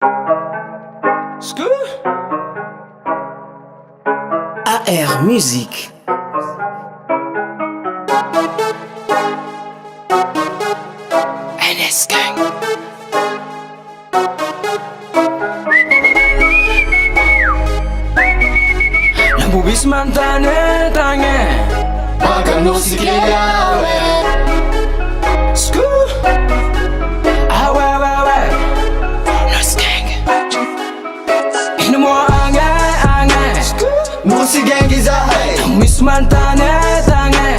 AR Musique. NS Gang. Lambubis mantane tange Maka Nosy kelawe Sku Ah ouais ouais ouais Nos Gang. Inmo ange Nosy gang izahay Lambubis mantane tange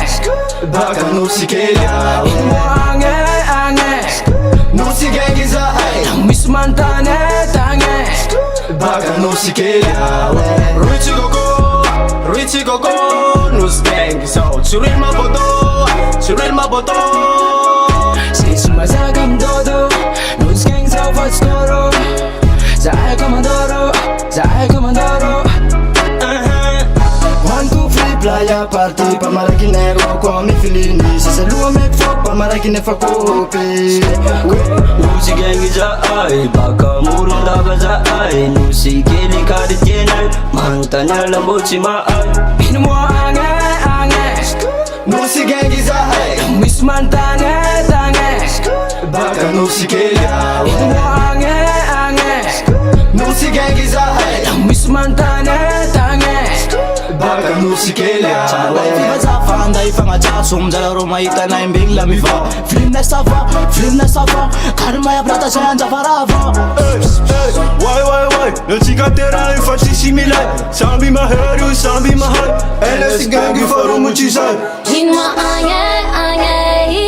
Baka Nosy kelawe Inmo ange Nosy gang izahay Lambubis mantane tange Baka Nosy kelawe Richie Gogo Nosy gang so Churil maboto Sisi mazagam dodo Nos Gang so what's toro Zahay komandoro 1, 2, 3 playa party Pamaraky nero kwa mifilini Sasa lua make fuck Pamaraky nefa kopi Nosy gang zaay Baka Morondava zaay Nosy KELY karitienay Mantanya lambotsy maay Inmo ange Nosy gang izahay Mis mantane tange Baka Nosy kelawe Inmo ange Nosy gang izahay Mis mantane tange Baka Nosy kelawe Fanda ifangatsatso mizala ro mahita nay mbegny la miva Filimina safa Karmaya prata say anjafarava Why Natsika tera efa tsisy milay Samby mahery io samby mahay NS gang ifaromotsy izay Ino maagny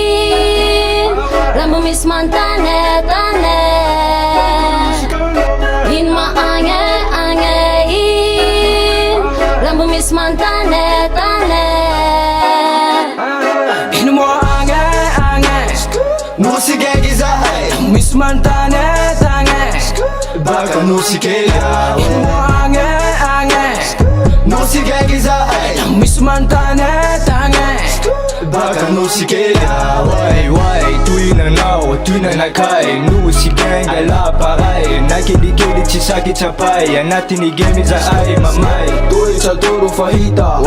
Lambo misy mantane tane Ino maagny Lambo misy mantane tane Inmo ange Nosy gang izahay Mis mantane tange Baka Nosy kelawe Inmo ange Nosy gang izahay Mis mantane tange Baka Nosy kelawe Why tohina nakay Nosy gang ala paray Na kelikely tsy saky tsapay Anatiny game zahay mamay Toetra toro fahita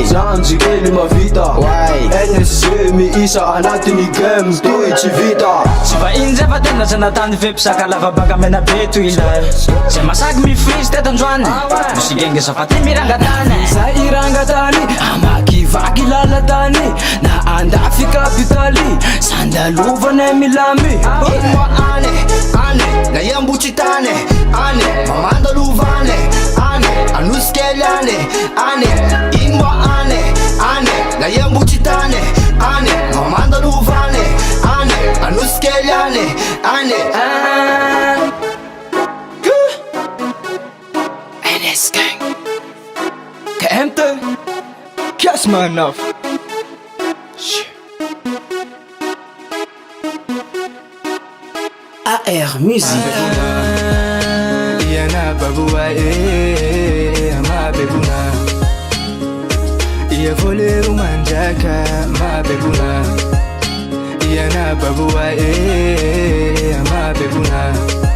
Zanjy kely mavita NSG miisa anatiny game toy tsy vita Tsy vahiny zay fa tena zay natany fempisaka lava baka mena be toy ilay Zay masaky mifrizy teto androany Nosy gang zafaty mirangatany Za irangatany amakivaky lalatany Na andafy kapitaly Sandalovana milamy Ino ane Na iambotsy tane Mamandalovane Anosy kely ane Ino ane Na iambotsy tane Mamandalovane Anosy kely ane NS Gang. KMT Kias manaf AR Musique. Yana babua ma bebuna Iya volero manjaka ma bebuna Yana babua ma bebuna